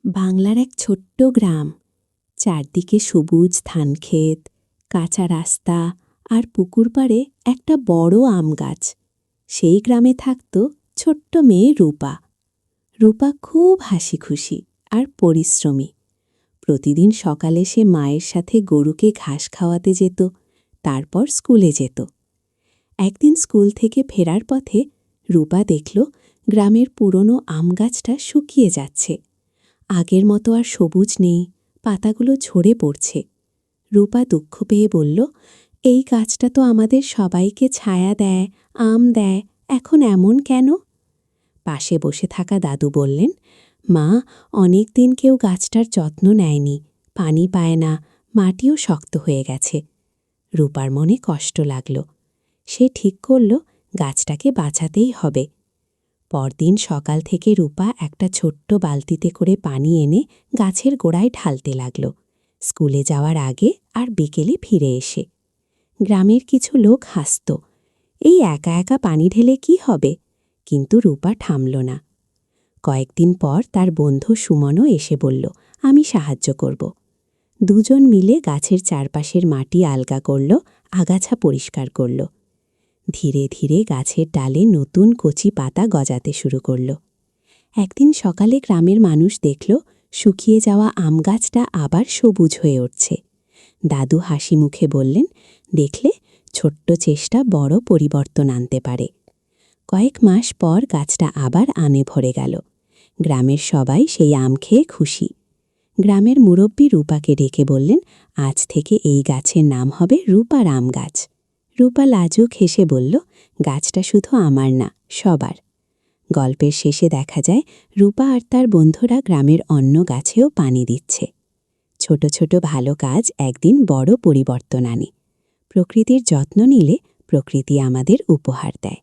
বাংলার এক ছোট্ট গ্রাম, চারদিকে সবুজ ধানক্ষেত, কাঁচা রাস্তা আর পুকুর পাড়ে একটা বড় আম গাছ। সেই গ্রামে থাকত ছোট্ট মেয়ে রূপা। রূপা খুব হাসিখুশি আর পরিশ্রমী। প্রতিদিন সকালে সে মায়ের সাথে গরুকে ঘাস খাওয়াতে যেত, তারপর স্কুলে যেত। একদিন স্কুল থেকে ফেরার পথে রূপা দেখল গ্রামের পুরনো আম গাছটা শুকিয়ে যাচ্ছে। আগের মতো আর সবুজ নেই, পাতাগুলো ঝরে পড়ছে। রূপা দুঃখ পেয়ে বলল, এই গাছটা তো আমাদের সবাইকে ছায়া দেয়, আম দেয়, এখন এমন কেন? পাশে বসে থাকা দাদু বললেন, মা, অনেক দিন কেউ গাছটার যত্ন নেয়নি, পানি পায় না, মাটিও শক্ত হয়ে গেছে। রূপার মনে কষ্ট লাগল। সে ঠিক করল গাছটাকে বাঁচাতেই হবে। পরদিন সকাল থেকে রূপা একটা ছোট্ট বালতিতে করে পানি এনে গাছের গোড়ায় ঢালতে লাগল, স্কুলে যাওয়ার আগে আর বিকেলে ফিরে এসে। গ্রামের কিছু লোক হাসত, এই একা একা পানি ঢেলে কি হবে? কিন্তু রূপা থামল না। কয়েকদিন পর তার বন্ধু সুমনও এসে বলল, আমি সাহায্য করব। দুজন মিলে গাছের চারপাশের মাটি আলগা করল, আগাছা পরিষ্কার করল। ধীরে ধীরে গাছের ডালে নতুন কচি পাতা গজাতে শুরু করল। একদিন সকালে গ্রামের মানুষ দেখল শুকিয়ে যাওয়া আম গাছটা আবার সবুজ হয়ে উঠছে। দাদু হাসি মুখে বললেন, দেখলে, ছোট্ট চেষ্টা বড় পরিবর্তন আনতে পারে। কয়েক মাস পর গাছটা আবার আমে ভরে গেল। গ্রামের সবাই সেই আম খেয়ে খুশি। গ্রামের মুরব্বী রূপাকে ডেকে বললেন, আজ থেকে এই গাছের নাম হবে রূপার আম গাছ। রূপা লাজুক হেসে বলল, গাছটা শুধু আমার না, সবার। গল্পের শেষে দেখা যায় রূপা আর তার বন্ধুরা গ্রামের অন্য গাছেও পানি দিচ্ছে। ছোট ছোট ভালো কাজ একদিন বড় পরিবর্তন আনে। প্রকৃতির যত্ন নিলে প্রকৃতি আমাদের উপহার দেয়।